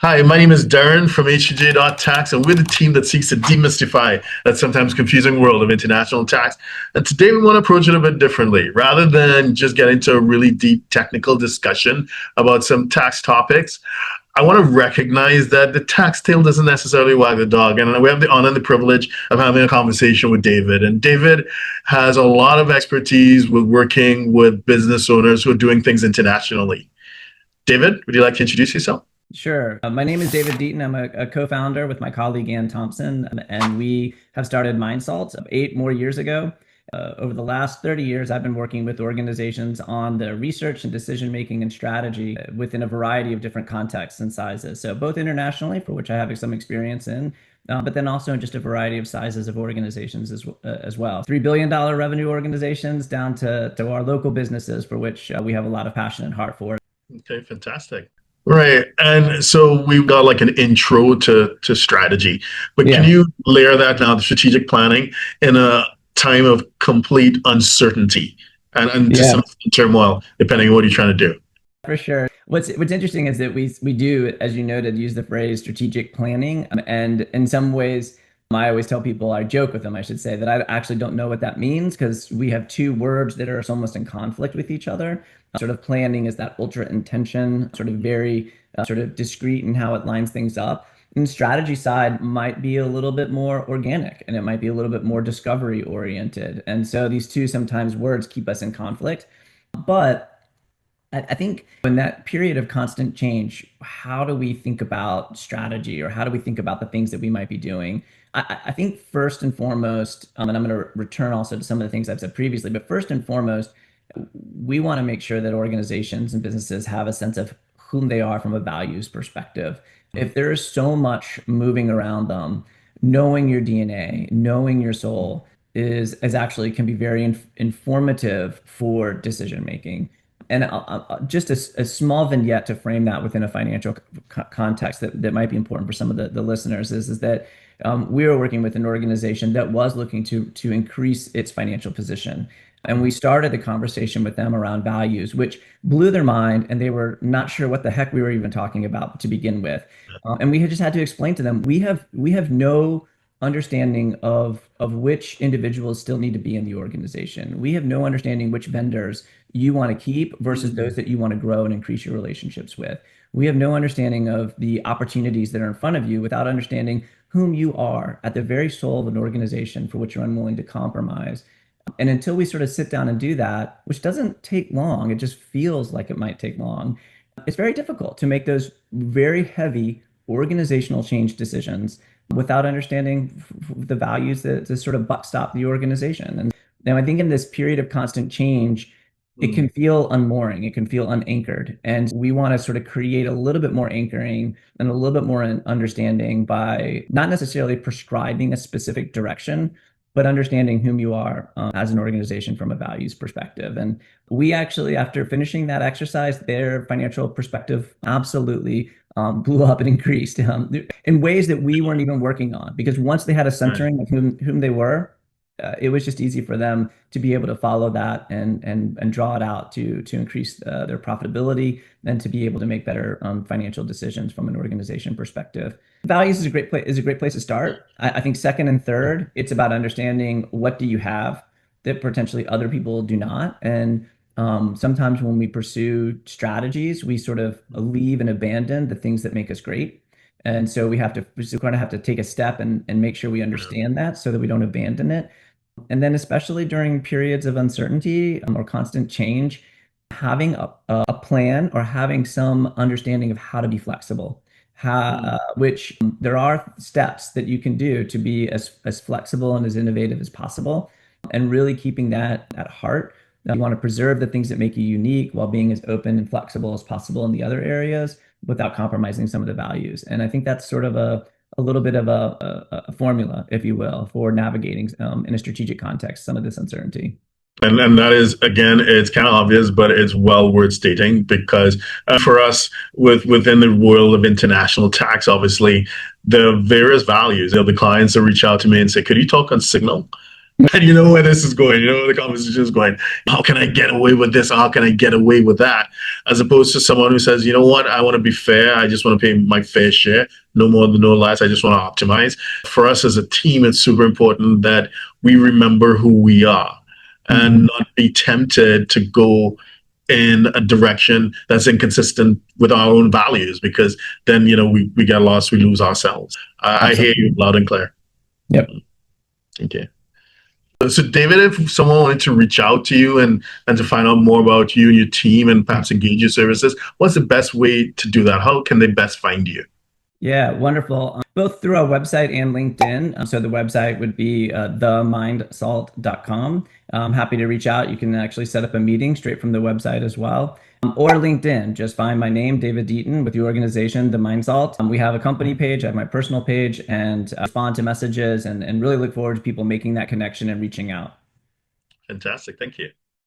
Hi, my name is Darren from HJ.tax, and we're the team that seeks to demystify that sometimes confusing world of international tax. And today we want to approach it a bit differently. Rather than just get into a really deep technical discussion about some tax topics, I want to recognize that the tax tail doesn't necessarily wag the dog. And we have the honor and the privilege of having a conversation with David. And David has a lot of expertise with working with business owners who are doing things internationally. David, would you like to introduce yourself? Sure. My name is David Deaton. I'm a co-founder with my colleague Ann Thompson, and we have started MindSalt 8 more years ago. Over the last 30 years, I've been working with organizations on the research and decision making and strategy within a variety of different contexts and sizes. So both internationally, for which I have some experience in, but then also in just a variety of sizes of organizations as well. $3 billion revenue organizations down to our local businesses, for which we have a lot of passion and heart for. Okay, fantastic. Right. And so we've got like an intro to strategy, but can Yeah. you layer that now, the strategic planning in a time of complete uncertainty and just Yeah. some turmoil, depending on what you're trying to do? For sure. What's interesting is that we do, as you noted, use the phrase strategic planning. And in some ways, I always tell people, I joke with them, I should say, that I actually don't know what that means because we have two words that are almost in conflict with each other. Sort of planning is that ultra intention, sort of very sort of discrete in how it lines things up. And strategy side might be a little bit more organic and it might be a little bit more discovery oriented. And so these two sometimes words keep us in conflict. But I think in that period of constant change, how do we think about strategy or how do we think about the things that we might be doing? I think first and foremost, and I'm going to return also to some of the things I've said previously, but first and foremost, we want to make sure that organizations and businesses have a sense of whom they are from a values perspective. If there is so much moving around them, knowing your DNA, knowing your soul is actually can be very informative for decision making. And just a small vignette to frame that within a financial context that might be important for some of the listeners is that we were working with an organization that was looking to increase its financial position. And we started the conversation with them around values, which blew their mind, and they were not sure what the heck we were even talking about to begin with. And we had just had to explain to them we have no understanding of which individuals still need to be in the organization. We have no understanding which vendors you want to keep versus those that you want to grow and increase your relationships with. We have no understanding of the opportunities that are in front of you without understanding whom you are at the very soul of an organization for which you're unwilling to compromise. And until we sort of sit down and do that, which doesn't take long, it just feels like it might take long, it's very difficult to make those very heavy organizational change decisions without understanding the values that sort of stop the organization. And now I think in this period of constant change, it can feel unmooring, it can feel unanchored. And we want to sort of create a little bit more anchoring and a little bit more understanding by not necessarily prescribing a specific direction, but understanding whom you are as an organization from a values perspective. And we actually, after finishing that exercise, their financial perspective absolutely blew up and increased in ways that we weren't even working on. Because once they had a Right. centering of whom they were, it was just easy for them to be able to follow that and draw it out to increase their profitability and to be able to make better financial decisions from an organization perspective. Values is a great place to start. I think second and third, it's about understanding what do you have that potentially other people do not. And sometimes when we pursue strategies, we sort of leave and abandon the things that make us great. And so we kind of have to take a step and make sure we understand that so that we don't abandon it. And then, especially during periods of uncertainty or constant change, having a plan or having some understanding of how to be flexible, which there are steps that you can do to be as flexible and as innovative as possible, and really keeping that at heart. You want to preserve the things that make you unique while being as open and flexible as possible in the other areas without compromising some of the values. And I think that's sort of a little bit of a formula, if you will, for navigating in a strategic context some of this uncertainty. And that is, again, it's kind of obvious, but it's well worth stating because for us, within the world of international tax, obviously the various values. The clients that reach out to me and say, "Could you talk on Signal?" And you know where this is going. You know where the conversation is going. How can I get away with this? How can I get away with that? As opposed to someone who says, you know what, I want to be fair. I just want to pay my fair share, no more, no less. I just want to optimize. For us as a team, it's super important that we remember who we are and not be tempted to go in a direction that's inconsistent with our own values, because then, we get lost, we lose ourselves. I hear you loud and clear. Yep. Okay. So, David, if someone wanted to reach out to you and to find out more about you and your team and perhaps engage your services, what's the best way to do that? How can they best find you? Yeah, wonderful. Both through our website and LinkedIn. So the website would be themindsalt.com. I'm happy to reach out. You can actually set up a meeting straight from the website as well. Or LinkedIn, just find my name, David Deaton, with the organization, The Mind Salt. We have a company page, I have my personal page, and respond to messages and really look forward to people making that connection and reaching out. Fantastic. Thank you.